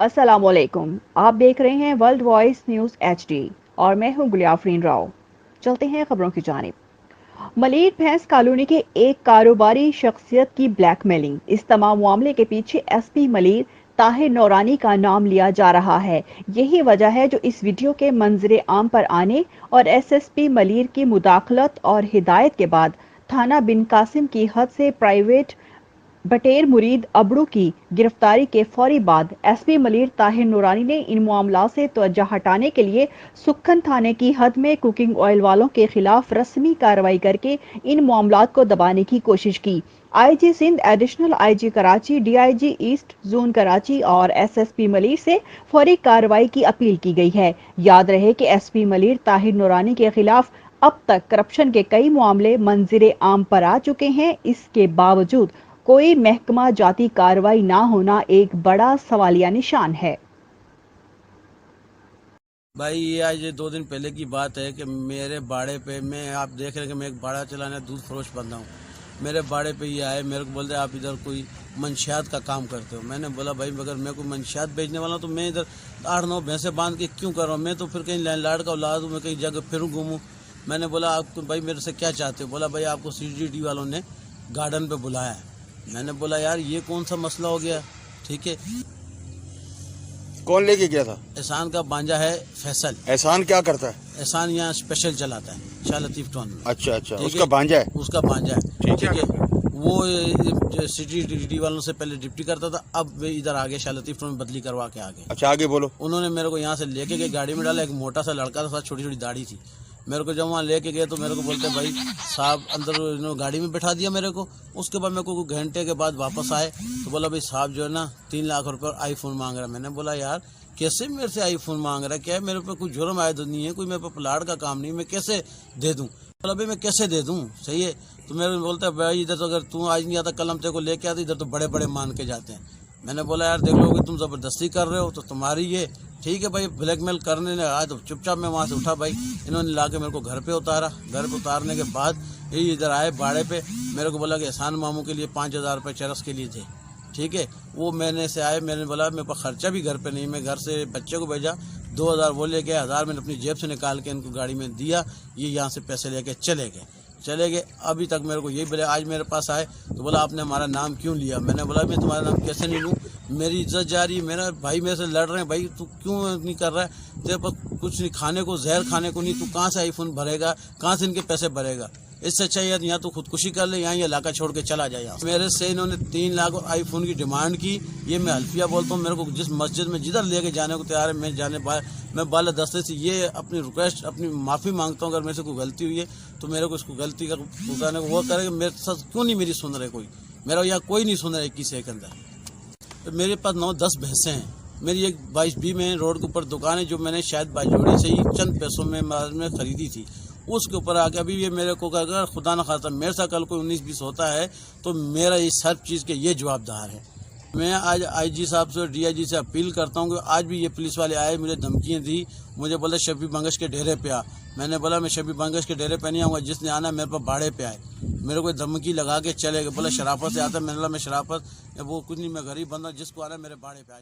अस्सलाम वालेकुम। आप देख रहे हैं वर्ल्ड वॉइस न्यूज़ HD और मैं हूं गुलियाफरीन राव। चलते हैं खबरों की जानिब। मलिर भैंस कॉलोनी के एक कारोबारी शख्सियत की ब्लैकमेलिंग। इस तमाम मामले के पीछे SP मलिर ताहिर नौरानी का नाम लिया जा रहा है। यही वजह है जो इस वीडियो के मंजरे आम पर आने और SSP मलिर की मुदाखलत और हिदायत के बाद थाना बिन कासिम की हद से प्राइवेट बटेर मुरीद अबड़ू की गिरफ्तारी के फौरी बाद SP मलिर ताहिर नूरानी ने इन मामलों से तवज्जो हटाने के लिए सुक्खन थाने की हद में कुकिंग ऑयल वालों के खिलाफ रस्मी कार्रवाई करके इन मामलों को दबाने की कोशिश की। IG Sindh, additional IG Karachi, DIG east zone Karachi और SSP मलिर से फौरी कार्रवाई की अपील की गई है। याद रहे कि SP मलिर ताहिर नूरानी के खिलाफ अब तक करप्शन के कई मामले मंजिरे आम पर आ चुके हैं। इसके बावजूद कोई महकमा जाती कार्रवाई ना होना एक बड़ा सवालिया निशान है। भाई ये आज 2 दिन पहले की बात है कि मेरे बाड़े पे आप देख रहे हैं कि मैं एक बाड़ा चलाने दूध फरोश बंदा हूँ। मेरे बाड़े पे ये आए, मेरे को बोलते हैं आप इधर कोई मंशियात का काम करते हो। मैंने बोला भाई अगर मैं कोई मंशियात बेचने वाला हूँ तो मैं इधर 8-9 भैंसे बांध के क्यों कर रहा हूँ? मैं तो फिर कहीं लैंडलॉर्ड का औलाद हूँ, मैं कहीं जगह फिरूँ घूमूँ। मैंने बोला आप भाई मेरे से क्या चाहते हो? बोला भाई आपको CGD वालों ने गार्डन पे बुलाया है। मैंने बोला यार ये कौन सा मसला हो गया? ठीक है, कौन लेके गया था? एहसान का बांजा है फैसल। एहसान क्या करता है? एहसान यहाँ स्पेशल चलाता है शाह लतीफ टाउन में। अच्छा, उसका भांजा है। उसका भांजा है, ठीक है। वो CGD वालों से पहले डिप्टी करता था, अब वे इधर आ गए, शाह लतीफ टाउन में बदली करवा के आ गए। अच्छा, आगे बोलो। उन्होंने मेरे को यहाँ से लेके गए, गाड़ी में डाला। एक मोटा सा लड़का था, छोटी छोटी दाढ़ी थी। मेरे को जब वहाँ लेके गए तो मेरे को बोलते भाई साहब अंदर गाड़ी में बैठा दिया मेरे को। उसके बाद मेरे को घंटे के बाद वापस आए तो बोला भाई साहब जो है ना 3 लाख रुपए iPhone मांग रहा है। मैंने बोला यार कैसे मेरे से iPhone मांग रहा है? क्या है मेरे पे कोई जुर्म आयद नहीं है, कोई मेरे पे प्लाट का काम नहीं, मैं कैसे दे दूं? बोला भाई मैं कैसे दे दूं? सही है। तो मेरे बोलता है भाई इधर तो अगर तू आज नहीं आता कल हम तेरे को लेके आते, इधर तो बड़े बड़े मान के जाते हैं। मैंने बोला यार देख लो कि तुम जबरदस्ती कर रहे हो तो तुम्हारी ये ठीक है भाई, ब्लैकमेल करने आए तो चुपचाप मैं वहाँ से उठा भाई। इन्होंने ला के मेरे को घर पे उतारा। घर पे उतारने के बाद यही इधर आए बाड़े पे, मेरे को बोला कि एहसान मामू के लिए 5,000 रुपये चरस के लिए थे, ठीक है। वो मैंने से आए, मैंने बोला मेरे पास खर्चा भी घर पे नहीं, मैं घर से बच्चे को भेजा, 2,000 वो ले गए, 1,000 मैंने अपनी जेब से निकाल के इनको गाड़ी में दिया। ये यहाँ से पैसे लेके चले गए। अभी तक मेरे को यही बोले, आज मेरे पास आए तो बोला आपने हमारा नाम क्यों लिया? मैंने बोला मैं तुम्हारा नाम कैसे नहीं लूँ, मेरी इज्जत जा रही है, मेरा भाई मेरे से लड़ रहे हैं, भाई तू क्यों नहीं कर रहा है? तेरे पास कुछ नहीं खाने को, जहर खाने को नहीं, तू कहाँ से iPhone भरेगा, कहाँ से इनके पैसे भरेगा? इससे अच्छा यहाँ तो खुदकुशी कर ले, यहाँ ये इलाका छोड़ के चला जाए। यहाँ मेरे से इन्होंने 3 लाख और iPhone की डिमांड की। ये मैं हल्फिया बोलता हूँ, मेरे को जिस मस्जिद में जिधर लेके जाने को तैयार है मैं जाने मैं बाला दस्ते से ये अपनी रिक्वेस्ट, अपनी माफ़ी मांगता हूँ। अगर मेरे से कोई गलती हुई है तो मेरे को इसको गलती का उठाने को वो करे। मेरे साथ क्यों नहीं मेरी सुन रहे कोई? मेरा यहाँ कोई नहीं सुन रहा 21 के अंदर। तो मेरे पास 9-10 भैंसें हैं। मेरी एक 22B में रोड के ऊपर दुकान है जो मैंने शायद बाजोड़ी से ही चंद पैसों में खरीदी थी। उसके ऊपर आके अभी ये मेरे को अगर खुदा न खास्ता मेरे साथ कल कोई 19-20 होता है तो मेरा इस हर चीज़ के ये जवाबदार है। मैं आज IG साहब से, DIG से अपील करता हूँ कि आज भी ये पुलिस वाले आए, मुझे धमकियाँ दी, मुझे बोला शफी बंगश के डेरे पे आ। मैंने बोला मैं शफी बंगश के डेरे पे नहीं आऊँगा, जिसने आना मेरे पर बाड़े पे आए। मेरे को धमकी लगा के चले गए, बोला शराफत से आता। मैंने बोला मैं शराफत वो कुछ नहीं, मैं गरीब बंदा, जिसको आना मेरे बाड़े पे आ।